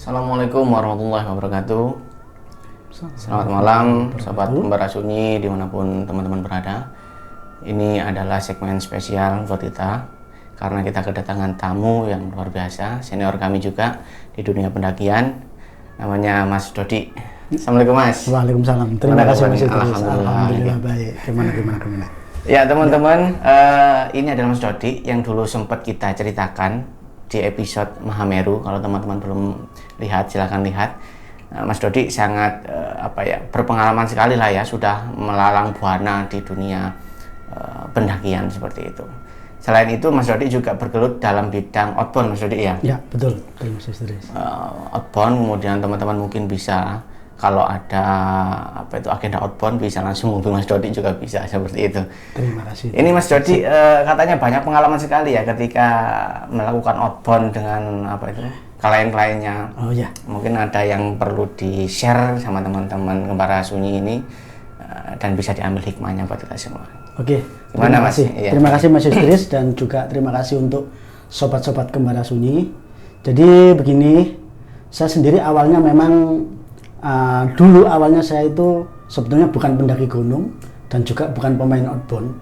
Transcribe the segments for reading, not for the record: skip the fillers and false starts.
Assalamualaikum warahmatullahi wabarakatuh. Selamat malam sobat Pembara Sunyi dimanapun teman-teman berada. Ini adalah segmen spesial buat kita karena kita kedatangan tamu yang luar biasa, senior kami juga di dunia pendakian, namanya Mas Dodi. Assalamualaikum Mas. Waalaikumsalam. Terima kasih Mas. Alhamdulillah baik. Gimana? Ya teman-teman, ini adalah Mas Dodi yang dulu sempat kita ceritakan di episode Mahameru. Kalau teman-teman belum lihat, silahkan lihat. Mas Dodi sangat berpengalaman sekali lah ya, sudah melalang buana di dunia pendakian seperti itu. Selain itu Mas Dodi juga bergelut dalam bidang outbound, Mas Dodi ya? Ya betul Mas Idris. Outbound, kemudian teman-teman mungkin bisa kalau ada agenda outbound bisa langsung hubungi Mas Dodi juga bisa seperti itu. Terima kasih. Ini Mas Dodi katanya banyak pengalaman sekali ya ketika melakukan outbound dengan klien-kliennya. Oh ya. Mungkin ada yang perlu di-share sama teman-teman Gembara Sunyi ini dan bisa diambil hikmahnya buat kita semua. Oke. Gimana terima Mas? kasih. Iya. Terima kasih Mas Idris dan juga terima kasih untuk sobat-sobat Gembara Sunyi. Jadi begini, saya sendiri awalnya memang dulu awalnya saya itu sebetulnya bukan pendaki gunung dan juga bukan pemain outbound.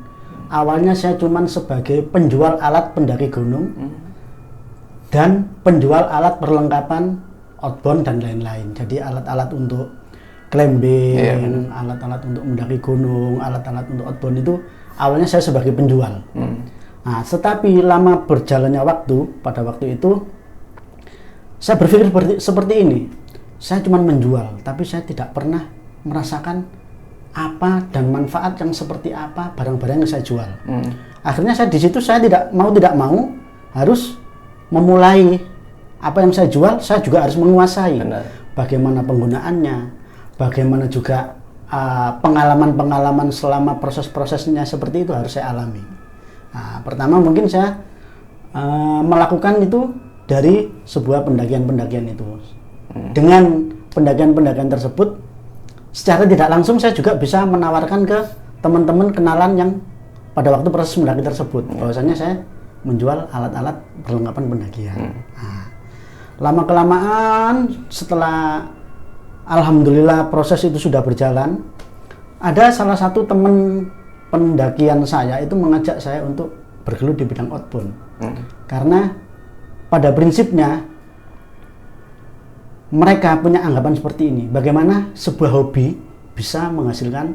Awalnya saya cuman sebagai penjual alat pendaki gunung dan penjual alat perlengkapan outbound dan lain-lain. Jadi alat-alat untuk climbing, alat-alat untuk mendaki gunung, alat-alat untuk outbound itu awalnya saya sebagai penjual. Nah, tetapi lama berjalannya waktu, pada waktu itu saya berpikir seperti ini. Saya cuma menjual, tapi saya tidak pernah merasakan apa dan manfaat yang seperti apa barang-barang yang saya jual. Akhirnya saya di situ saya tidak mau harus memulai apa yang saya jual, saya juga harus menguasai. Benar. Bagaimana penggunaannya, bagaimana juga pengalaman-pengalaman selama proses-prosesnya seperti itu harus saya alami. Nah, pertama mungkin saya melakukan itu dari sebuah pendakian-pendakian itu. Dengan pendakian-pendakian tersebut secara tidak langsung saya juga bisa menawarkan ke teman-teman kenalan yang pada waktu proses mendaki tersebut bahwasanya saya menjual alat-alat perlengkapan pendakian. Nah, lama-kelamaan setelah alhamdulillah proses itu sudah berjalan, ada salah satu teman pendakian saya itu mengajak saya untuk bergelut di bidang outbound. Karena pada prinsipnya mereka punya anggapan seperti ini, bagaimana sebuah hobi bisa menghasilkan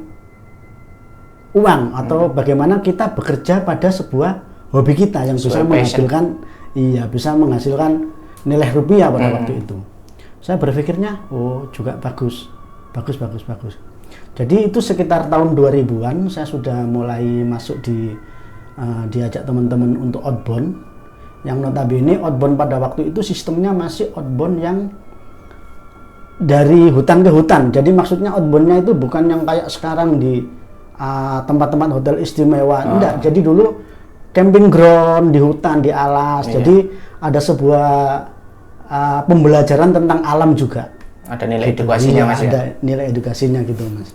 uang atau bagaimana kita bekerja pada sebuah hobi kita yang bisa menghasilkan bisa menghasilkan nilai rupiah pada waktu itu. Saya berpikirnya, juga bagus. Jadi itu sekitar tahun 2000-an saya sudah mulai masuk diajak teman-teman untuk outbound, yang notabene outbound pada waktu itu sistemnya masih outbound yang dari hutan ke hutan. Jadi maksudnya outboundnya itu bukan yang kayak sekarang di tempat-tempat hotel istimewa. Enggak. Jadi dulu camping ground di hutan, di alas. Jadi ada sebuah pembelajaran tentang alam juga. Ada nilai edukasinya Mas ya? Ada nilai edukasinya gitu Mas.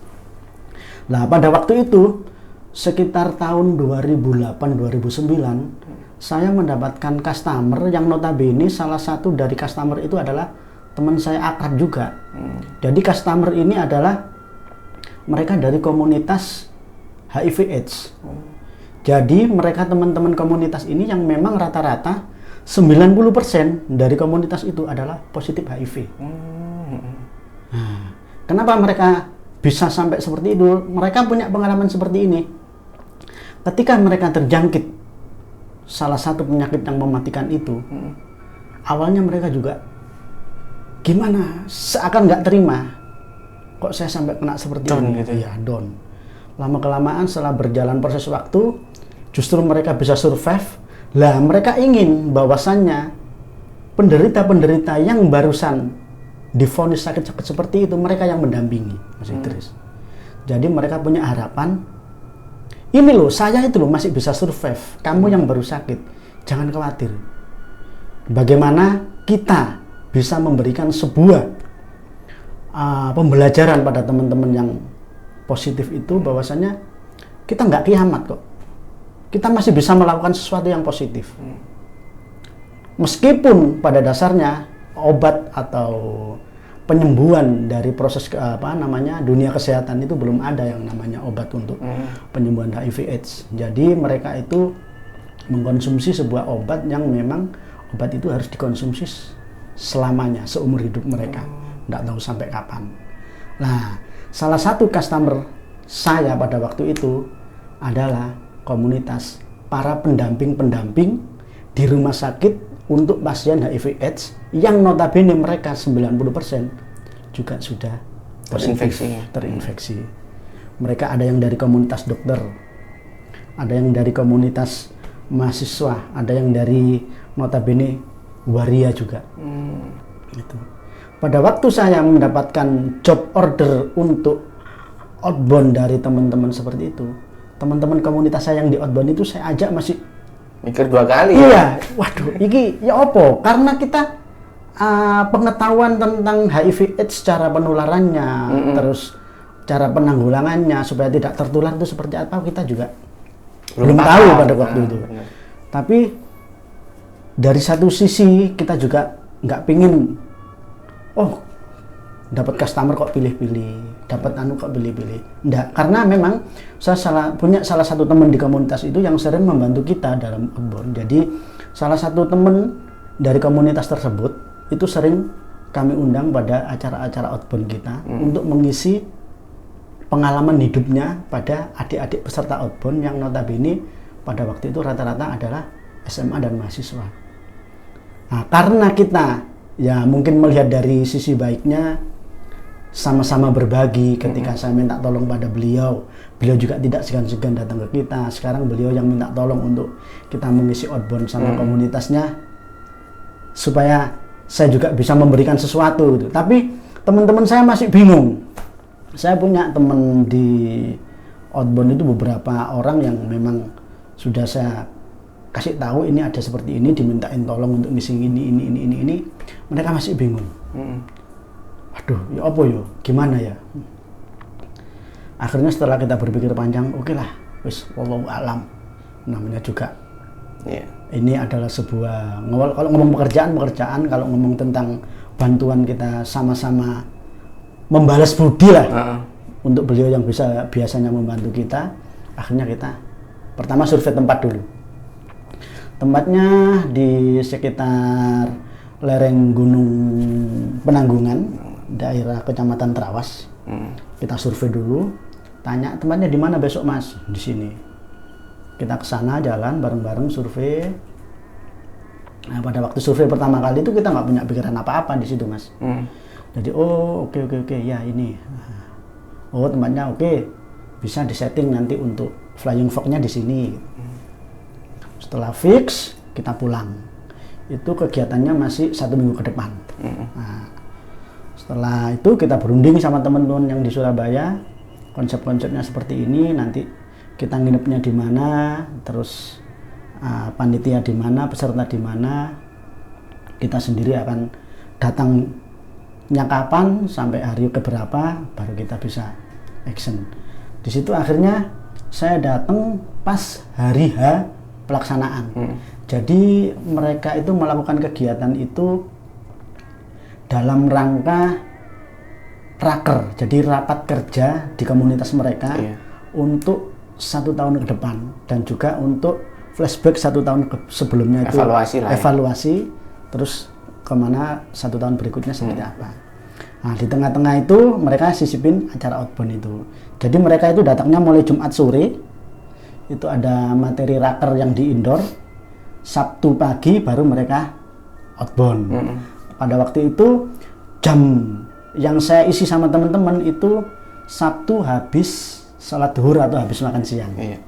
Nah pada waktu itu sekitar tahun 2008-2009 saya mendapatkan customer yang notabene salah satu dari customer itu adalah teman saya akrab juga. Jadi customer ini adalah mereka dari komunitas HIV/AIDS. Jadi mereka teman-teman komunitas ini yang memang rata-rata 90% dari komunitas itu adalah positif HIV. Nah, kenapa mereka bisa sampai seperti itu? Mereka punya pengalaman seperti ini. Ketika mereka terjangkit salah satu penyakit yang mematikan itu, awalnya mereka juga gimana, seakan nggak terima, kok saya sampai kena seperti Down ini, gitu ya? down. Lama-kelamaan setelah berjalan proses waktu, justru mereka bisa survive. Lah mereka ingin bahwasannya penderita-penderita yang barusan divonis sakit-sakit seperti itu, mereka yang mendampingi, Mas Idris. Jadi mereka punya harapan, ini loh, saya itu loh masih bisa survive, kamu yang baru sakit, jangan khawatir. Bagaimana kita bisa memberikan sebuah pembelajaran pada teman-teman yang positif itu, bahwasanya kita nggak kiamat kok. Kita masih bisa melakukan sesuatu yang positif. Meskipun pada dasarnya obat atau penyembuhan dari proses dunia kesehatan itu belum ada yang namanya obat untuk penyembuhan HIV/AIDS. Jadi mereka itu mengkonsumsi sebuah obat yang memang obat itu harus dikonsumsi selamanya, seumur hidup mereka, nggak tahu sampai kapan. Nah, salah satu customer saya pada waktu itu adalah komunitas para pendamping-pendamping di rumah sakit untuk pasien HIV/AIDS yang notabene mereka 90% juga sudah terinfeksi. Mereka ada yang dari komunitas dokter, ada yang dari komunitas mahasiswa, ada yang dari notabene waria juga. Gitu. Pada waktu saya mendapatkan job order untuk outbound dari teman-teman seperti itu, teman-teman komunitas saya yang di outbound itu saya ajak masih mikir 2 kali. Iya, waduh, iki ya opo? Karena kita pengetahuan tentang HIV/AIDS, cara penularannya, terus cara penanggulangannya supaya tidak tertular itu seperti apa, kita juga belum tahu pada waktu itu. Benar. Tapi dari satu sisi kita juga nggak pingin, dapat customer kok pilih-pilih, dapat kok pilih-pilih. Enggak, karena memang saya punya salah satu teman di komunitas itu yang sering membantu kita dalam outbound. Jadi salah satu teman dari komunitas tersebut itu sering kami undang pada acara-acara outbound kita untuk mengisi pengalaman hidupnya pada adik-adik peserta outbound yang notabene pada waktu itu rata-rata adalah SMA dan mahasiswa. Nah, karena kita ya mungkin melihat dari sisi baiknya, sama-sama berbagi. Ketika saya minta tolong pada beliau juga tidak segan-segan datang ke kita. Sekarang beliau yang minta tolong untuk kita mengisi outbound sama komunitasnya, supaya saya juga bisa memberikan sesuatu gitu. Tapi teman-teman saya masih bingung. Saya punya teman di outbound itu beberapa orang yang memang sudah saya kasih tahu ini ada seperti ini, dimintain tolong untuk ngisi ini. Mereka masih bingung. Waduh, ya apa yo? Gimana ya? Akhirnya setelah kita berpikir panjang, oke lah, wis wallahu alam. Namanya juga. Ini adalah sebuah kalau ngomong pekerjaan, kalau ngomong tentang bantuan kita sama-sama membalas budi lah. Untuk beliau yang biasanya membantu kita, akhirnya kita pertama survei tempat dulu. Tempatnya di sekitar lereng Gunung Penanggungan, daerah Kecamatan Trawas. Kita survei dulu, tanya tempatnya di mana besok Mas? Di sini. Kita ke sana jalan bareng-bareng survei. Nah, pada waktu survei pertama kali itu kita nggak punya pikiran apa-apa di situ Mas. Jadi oke ya ini. Tempatnya oke. Bisa disetting nanti untuk flying fox-nya di sini. Setelah fix kita pulang. Itu kegiatannya masih 1 minggu ke depan. Nah, setelah itu kita berunding sama teman-teman yang di Surabaya, konsep-konsepnya seperti ini, nanti kita nginepnya di mana, terus panitia di mana, peserta di mana, kita sendiri akan datangnya kapan, sampai hari keberapa, baru kita bisa action. Di situ akhirnya saya datang pas hari H pelaksanaan. Jadi mereka itu melakukan kegiatan itu dalam rangka raker, jadi rapat kerja di komunitas mereka untuk 1 tahun ke depan, dan juga untuk flashback 1 tahun sebelumnya itu evaluasi terus kemana 1 tahun berikutnya seperti apa. Nah, di tengah-tengah itu mereka sisipin acara outbound itu. Jadi mereka itu datangnya mulai Jumat sore, itu ada materi raker yang di indoor. Sabtu pagi baru mereka outbound. Pada waktu itu jam yang saya isi sama teman-teman itu Sabtu habis sholat duhur atau habis makan siang. Iya.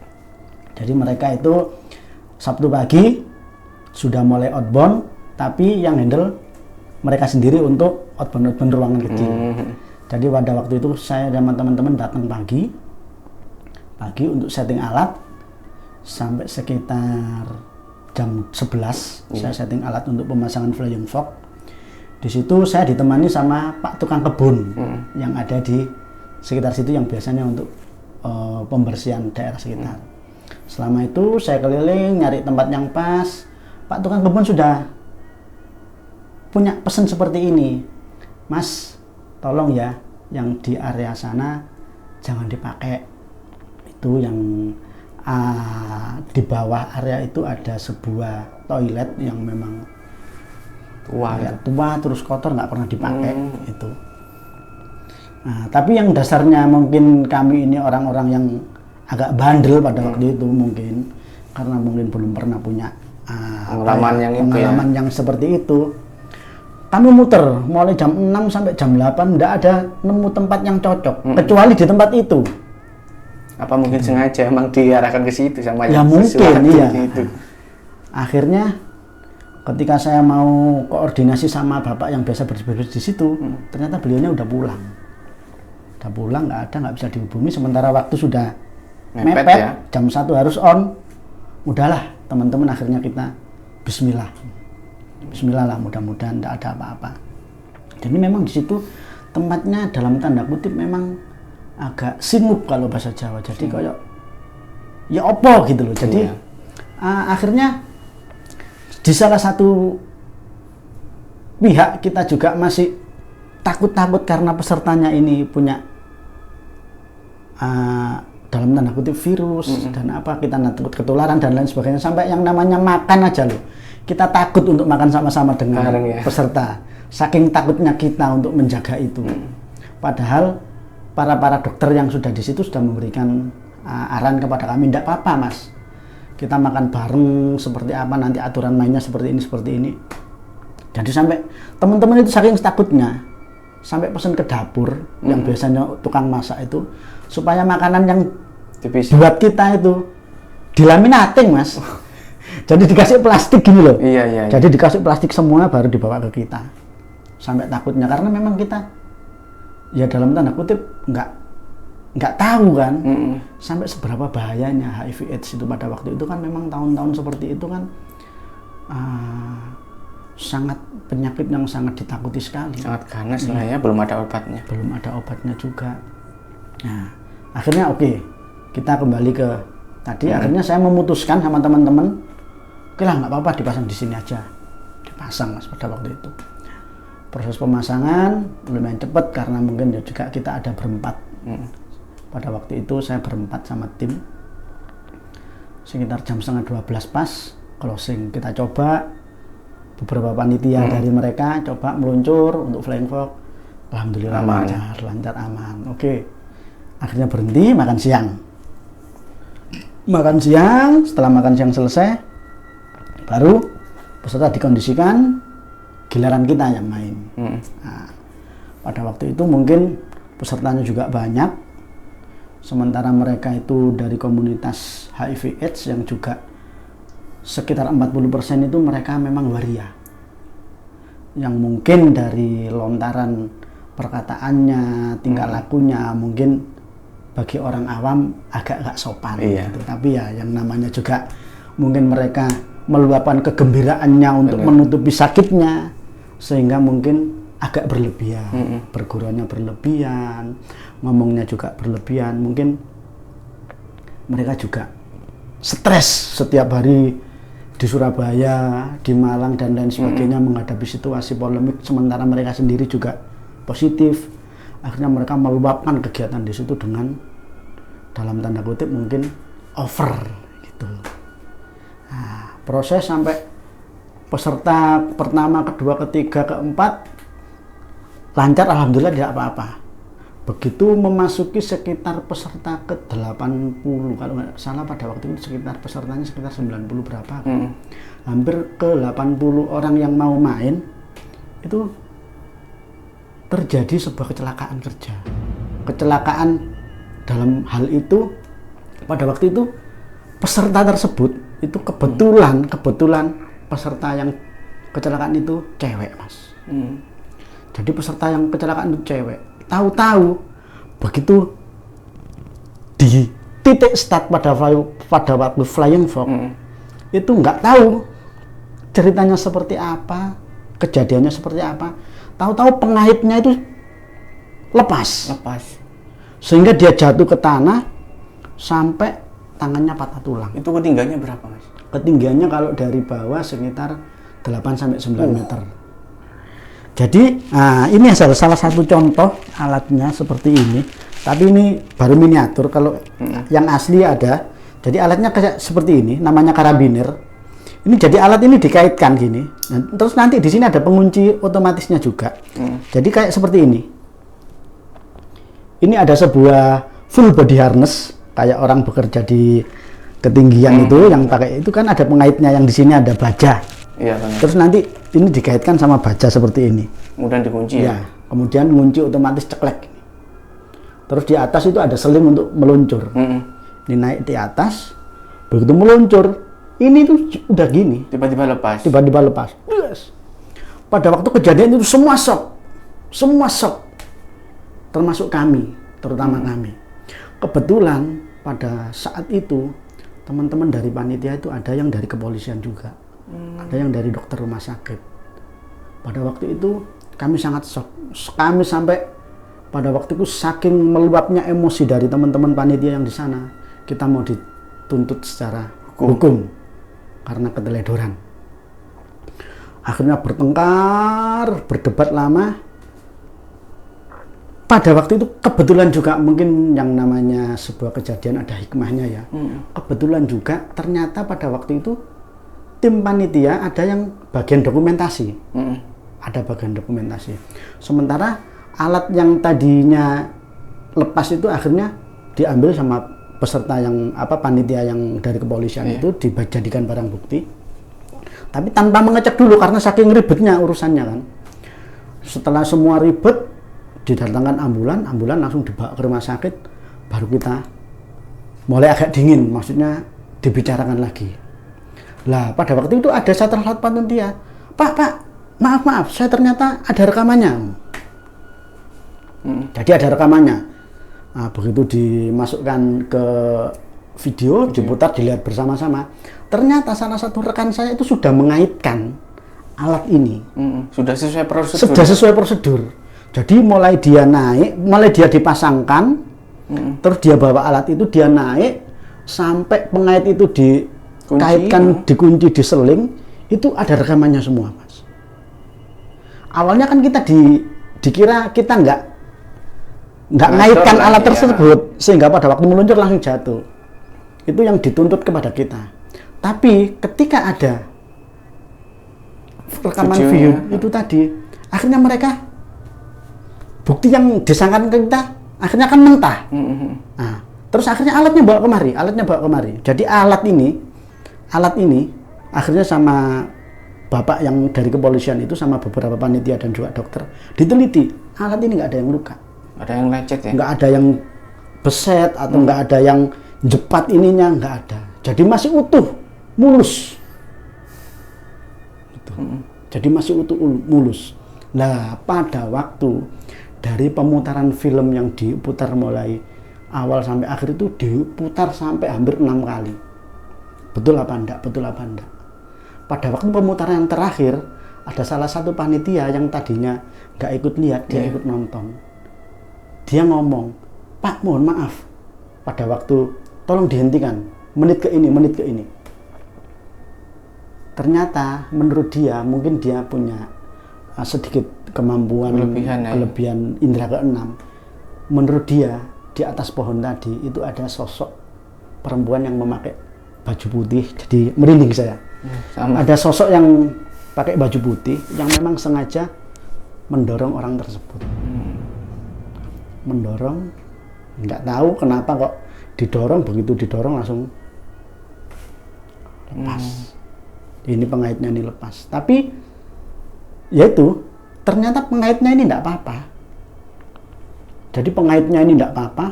Jadi mereka itu Sabtu pagi sudah mulai outbound, tapi yang handle mereka sendiri untuk outbound ruangan kecil. Jadi pada waktu itu saya dan teman-teman datang pagi untuk setting alat sampai sekitar jam 11 saya setting alat untuk pemasangan flying fox. Di situ saya ditemani sama Pak tukang kebun yang ada di sekitar situ yang biasanya untuk pembersihan daerah sekitar. Selama itu saya keliling nyari tempat yang pas. Pak tukang kebun sudah punya pesan seperti ini, Mas, tolong ya yang di area sana jangan dipakai. Itu yang di bawah area itu ada sebuah toilet yang memang tua terus kotor, nggak pernah dipakai itu. Nah, tapi yang dasarnya mungkin kami ini orang-orang yang agak bandel pada waktu itu, mungkin karena mungkin belum pernah punya pengalaman yang seperti itu. Kami muter mulai jam 6 sampai jam 8 nggak ada nemu tempat yang cocok kecuali di tempat itu. Apa mungkin sengaja emang diarahkan ke situ sama ya mungkin iya. Gitu. Akhirnya ketika saya mau koordinasi sama bapak yang biasa bersih-bersih di situ, ternyata beliaunya udah pulang. Nggak bisa dihubungi. Sementara waktu sudah mepet ya. Jam 1 harus on. Udahlah teman-teman, akhirnya kita Bismillah lah, mudah-mudahan tidak ada apa-apa. Jadi memang di situ tempatnya dalam tanda kutip memang agak singgup kalau bahasa Jawa. Jadi kayak ya opo gitu loh. Jadi akhirnya di salah satu pihak kita juga masih takut-takut karena pesertanya ini punya dalam tanda kutip virus dan apa, kita takut ketularan dan lain sebagainya, sampai yang namanya makan aja loh kita takut untuk makan sama-sama dengan peserta, saking takutnya kita untuk menjaga itu. Padahal para dokter yang sudah di situ sudah memberikan arahan kepada kami, tidak apa-apa Mas, kita makan bareng, seperti apa nanti aturan mainnya seperti ini. Jadi sampai teman-teman itu saking takutnya sampai pesan ke dapur yang biasanya tukang masak itu supaya makanan yang buat kita itu dilaminating Mas. Jadi dikasih plastik gini loh. Iya. Jadi dikasih plastik semua baru dibawa ke kita. Sampai takutnya karena memang kita ya dalam tanda kutip nggak tahu kan sampai seberapa bahayanya HIV/AIDS itu pada waktu itu kan. Memang tahun-tahun seperti itu kan sangat penyakit yang sangat ditakuti sekali. Sangat ganas lah ya, belum ada obatnya juga. Nah, akhirnya kita kembali ke tadi. Akhirnya saya memutuskan sama teman-teman, oke lah nggak apa-apa dipasang di sini aja. Dipasang Mas pada waktu itu. Proses pemasangan lumayan cepat karena mungkin juga kita ada berempat. Pada waktu itu saya berempat sama tim. Sekitar jam 11:30 pas closing. Kita coba, beberapa panitia dari mereka coba meluncur untuk flying fox. Alhamdulillah lancar aman. Akhirnya berhenti makan siang. Setelah makan siang selesai, baru peserta dikondisikan, giliran kita yang main. Nah, pada waktu itu mungkin pesertanya juga banyak, sementara mereka itu dari komunitas HIV/AIDS yang juga sekitar 40% itu mereka memang waria, yang mungkin dari lontaran perkataannya, tingkah lakunya mungkin bagi orang awam agak sopan gitu. Tapi ya yang namanya juga mungkin mereka meluapkan kegembiraannya untuk menutupi sakitnya, sehingga mungkin agak berlebihan, berguruannya berlebihan, ngomongnya juga berlebihan. Mungkin mereka juga stres setiap hari di Surabaya, di Malang dan lain sebagainya menghadapi situasi polemik, sementara mereka sendiri juga positif. Akhirnya mereka meluapkan kegiatan di situ dengan dalam tanda kutip mungkin over gitu. Nah, proses sampai peserta pertama, kedua, ketiga, keempat lancar, alhamdulillah tidak apa-apa. Begitu memasuki sekitar peserta ke 80, kalau nggak salah pada waktu itu sekitar pesertanya sekitar 90 berapa. Hampir ke 80 orang yang mau main, itu terjadi sebuah kecelakaan kerja. Kecelakaan dalam hal itu, pada waktu itu peserta tersebut, itu kebetulan peserta yang kecelakaan itu cewek, Mas. Jadi peserta yang kecelakaan itu cewek. Tahu-tahu begitu di titik start pada waktu flying fox itu nggak tahu ceritanya seperti apa, kejadiannya seperti apa. Tahu-tahu pengaitnya itu lepas, sehingga dia jatuh ke tanah sampai tangannya patah tulang. Itu ketinggiannya berapa, Mas? Ketinggiannya kalau dari bawah sekitar 8-9 meter. Jadi ini adalah salah satu contoh alatnya seperti ini, tapi ini baru miniatur. Kalau yang asli ada, jadi alatnya kayak seperti ini, namanya karabiner. Ini jadi alat ini dikaitkan gini, terus nanti di sini ada pengunci otomatisnya juga. Jadi kayak seperti ini. Ini ada sebuah full body harness, kayak orang bekerja di ketinggian itu, yang pakai itu kan ada pengaitnya, yang di sini ada baja. Iya, benar. Terus nanti ini dikaitkan sama baja seperti ini. Kemudian dikunci ya? Kemudian kunci otomatis ceklek. Terus di atas itu ada seling untuk meluncur. Ini naik di atas, begitu meluncur, ini tuh udah gini. Tiba-tiba lepas. Yes. Pada waktu kejadian itu semua shock. Termasuk kami, terutama kami. Kebetulan pada saat itu teman-teman dari panitia itu ada yang dari kepolisian juga. Ada yang dari dokter rumah sakit. Pada waktu itu kami sangat shock. Kami sampai pada waktu itu saking meluapnya emosi dari teman-teman panitia yang di sana, kita mau dituntut secara hukum karena keteledoran. Akhirnya bertengkar, berdebat lama. Pada waktu itu kebetulan juga mungkin yang namanya sebuah kejadian ada hikmahnya ya. Kebetulan juga ternyata pada waktu itu tim panitia ada yang bagian dokumentasi. Ada bagian dokumentasi. Sementara alat yang tadinya lepas itu akhirnya diambil sama peserta yang panitia yang dari kepolisian itu dijadikan barang bukti. Tapi tanpa mengecek dulu karena saking ribetnya urusannya kan. Setelah semua ribet, didatangkan ambulan langsung dibawa ke rumah sakit, baru kita mulai agak dingin, maksudnya dibicarakan lagi. Lah pada waktu itu ada salah satu panitia, Pak, maaf, saya ternyata ada rekamannya. Jadi ada rekamannya. Nah, begitu dimasukkan ke video, diputar, dilihat bersama-sama. Ternyata salah satu rekan saya itu sudah mengaitkan alat ini. Sudah sesuai prosedur. Sudah sesuai prosedur. Jadi mulai dia naik, mulai dia dipasangkan, terus dia bawa alat itu, dia naik, sampai pengait itu dikaitkan, dikunci, diseling, itu ada rekamannya semua, Mas. Awalnya kan kita dikira kita nggak ngaitkan alat tersebut, sehingga pada waktu meluncur langsung jatuh. Itu yang dituntut kepada kita. Tapi ketika ada rekaman video itu tadi, akhirnya mereka bukti yang disangkakan ke kita akhirnya kan mentah. Nah, terus akhirnya alatnya bawa kemari. Jadi alat ini akhirnya sama bapak yang dari kepolisian itu sama beberapa panitia dan juga dokter diteliti, alat ini nggak ada yang luka, ada yang lecet ya, nggak ada yang beset atau nggak ada yang jepat ininya, nggak ada. Jadi masih utuh, mulus. Gitu. Jadi masih utuh, mulus. Nah, pada waktu dari pemutaran film yang diputar mulai awal sampai akhir itu diputar sampai hampir 6 kali. Betul apa enggak? Pada waktu pemutaran yang terakhir, ada salah satu panitia yang tadinya nggak ikut lihat, dia ikut nonton. Dia ngomong, Pak, mohon maaf, pada waktu tolong dihentikan, menit ke ini. Ternyata menurut dia, mungkin dia punya sedikit kemampuan, kelebihan indera keenam. Menurut dia, di atas pohon tadi itu ada sosok perempuan yang memakai baju putih. Jadi merinding saya. Ada sosok yang pakai baju putih yang memang sengaja mendorong orang tersebut. mendorong, nggak tahu kenapa kok didorong, begitu didorong langsung lepas. Ini pengaitnya ini lepas. Tapi yaitu ternyata pengaitnya ini nggak apa-apa. Jadi pengaitnya ini nggak apa-apa.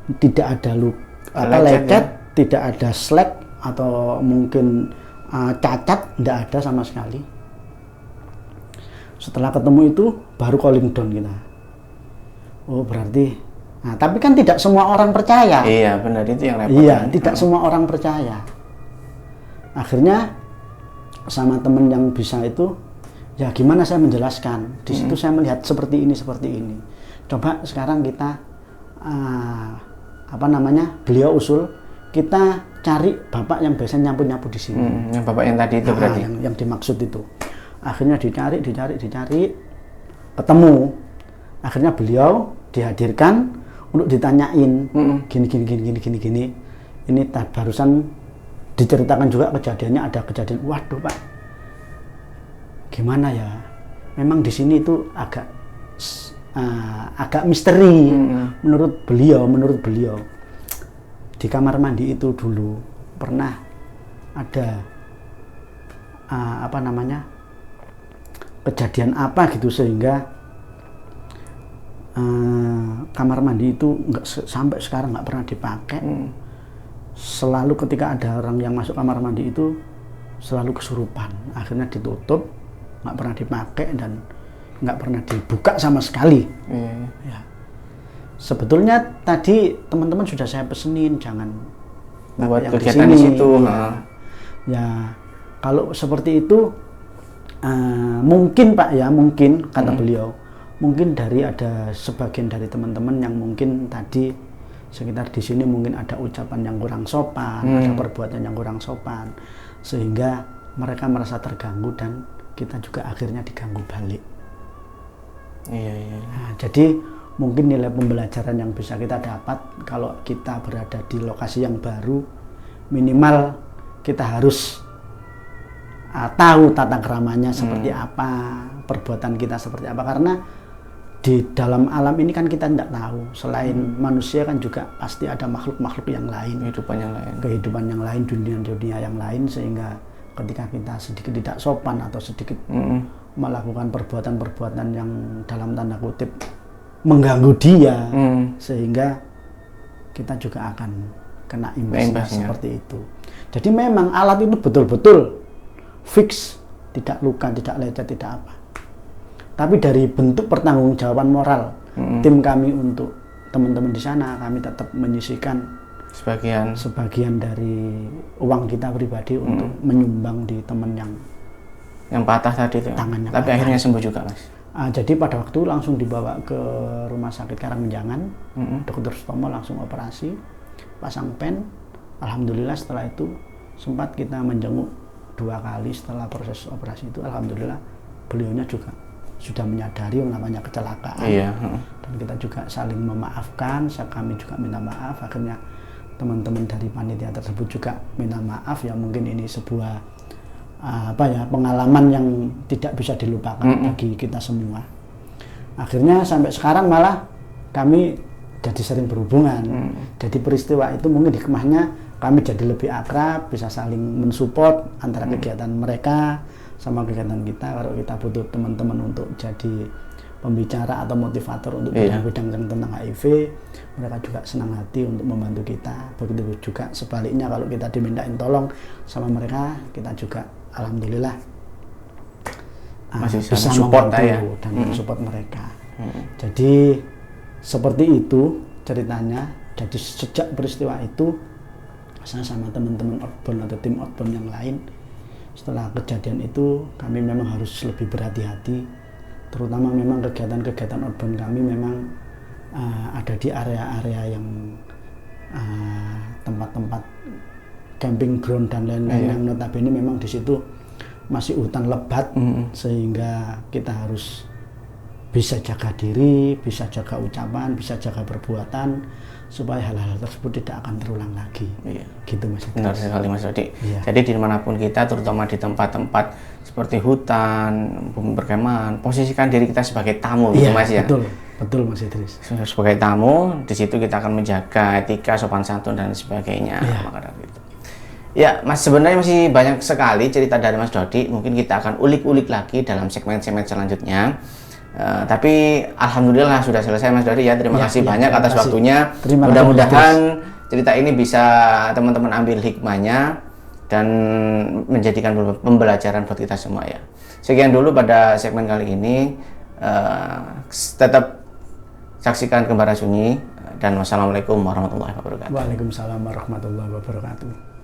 Tidak ada lecet, tidak ada slack atau mungkin cacat, nggak ada sama sekali. Setelah ketemu itu baru calling down kita. Oh berarti, nah tapi kan tidak semua orang percaya. Iya benar, itu yang repot. Iya, tidak semua orang percaya. Akhirnya sama temen yang bisa itu, ya gimana saya menjelaskan. Di situ saya melihat seperti ini. Coba sekarang kita beliau usul kita cari bapak yang biasanya nyapu di sini. Yang bapak yang tadi itu berarti. Yang dimaksud itu. Akhirnya dicari, ketemu. Akhirnya beliau dihadirkan untuk ditanyain gini. Ini barusan diceritakan juga kejadiannya, ada kejadian. Waduh Pak, gimana ya? Memang di sini itu agak misteri menurut beliau. Di kamar mandi itu dulu pernah ada kejadian apa gitu sehingga kamar mandi itu sampai sekarang nggak pernah dipakai. Selalu ketika ada orang yang masuk kamar mandi itu selalu kesurupan. Akhirnya ditutup, nggak pernah dipakai dan nggak pernah dibuka sama sekali. Ya. Sebetulnya tadi teman-teman sudah saya pesenin jangan buat yang kegiatan di situ. Ya kalau seperti itu mungkin Pak ya, mungkin kata beliau, mungkin ada sebagian dari teman-teman yang mungkin tadi sekitar di sini mungkin ada ucapan yang kurang sopan, ada perbuatan yang kurang sopan, sehingga mereka merasa terganggu dan kita juga akhirnya diganggu balik. Iya. Nah, jadi mungkin nilai pembelajaran yang bisa kita dapat kalau kita berada di lokasi yang baru, minimal kita harus tahu tata keramanya seperti apa, perbuatan kita seperti apa, karena di dalam alam ini kan kita tidak tahu, selain manusia kan juga pasti ada makhluk-makhluk yang lain, kehidupan yang lain, dunia-dunia yang lain, sehingga ketika kita sedikit tidak sopan atau sedikit melakukan perbuatan-perbuatan yang dalam tanda kutip mengganggu dia, sehingga kita juga akan kena imbasnya seperti itu. Jadi memang alat itu betul-betul fix, tidak luka, tidak lecet, tidak apa. Tapi dari bentuk pertanggungjawaban moral tim kami untuk teman-teman di sana, kami tetap menyisihkan sebagian dari uang kita pribadi untuk menyumbang di teman yang patah tadi itu. Tangannya tapi patah. Akhirnya sembuh juga Mas. Jadi pada waktu langsung dibawa ke rumah sakit Karangmenjangan, Dr. Sutomo langsung operasi, pasang pen. Alhamdulillah setelah itu sempat kita menjenguk 2 kali setelah proses operasi itu. Alhamdulillah beliaunya juga sudah menyadari yang namanya kecelakaan. Dan kita juga saling memaafkan, kami juga minta maaf. Akhirnya teman-teman dari panitia tersebut juga minta maaf, ya mungkin ini sebuah pengalaman yang tidak bisa dilupakan bagi kita semua. Akhirnya sampai sekarang malah kami jadi sering berhubungan. Jadi peristiwa itu mungkin hikmahnya kami jadi lebih akrab, bisa saling mensupport antara kegiatan mereka sama kegiatan kita. Kalau kita butuh teman-teman untuk jadi pembicara atau motivator untuk bidang-bidang tentang HIV, mereka juga senang hati untuk membantu kita. Begitu juga sebaliknya, kalau kita dimintain tolong sama mereka, kita juga alhamdulillah masih bisa support membantu dan mensupport mereka. Jadi seperti itu ceritanya. Jadi sejak peristiwa itu saya sama teman-teman outbound atau tim outbound yang lain, setelah kejadian itu kami memang harus lebih berhati-hati, terutama memang kegiatan-kegiatan outbound kami memang ada di area-area yang tempat-tempat camping ground dan lain-lain yang notabene memang di situ masih hutan lebat, sehingga kita harus bisa jaga diri, bisa jaga ucapan, bisa jaga perbuatan, supaya hal-hal tersebut tidak akan terulang lagi. Iya. Gitu Mas. Benar sekali Mas Dodi. Iya. Jadi dimanapun kita, terutama di tempat-tempat seperti hutan, bumi perkemahan, posisikan diri kita sebagai tamu, gitu Iya, Mas ya. betul Mas Idris. Sebagai tamu, di situ kita akan menjaga etika, sopan santun dan sebagainya. Iya. Maka dari itu. Ya, Mas, sebenarnya masih banyak sekali cerita dari Mas Dodi. Mungkin kita akan ulik-ulik lagi dalam segmen-segmen selanjutnya. Tapi alhamdulillah sudah selesai Mas Dodi ya. Terima kasih banyak atas waktunya. Mudah-mudahan cerita ini bisa teman-teman ambil hikmahnya dan menjadikan pembelajaran buat kita semua ya. Sekian dulu pada segmen kali ini. Tetap saksikan Kembara Sunyi dan wassalamualaikum warahmatullahi wabarakatuh. Waalaikumsalam warahmatullahi wabarakatuh.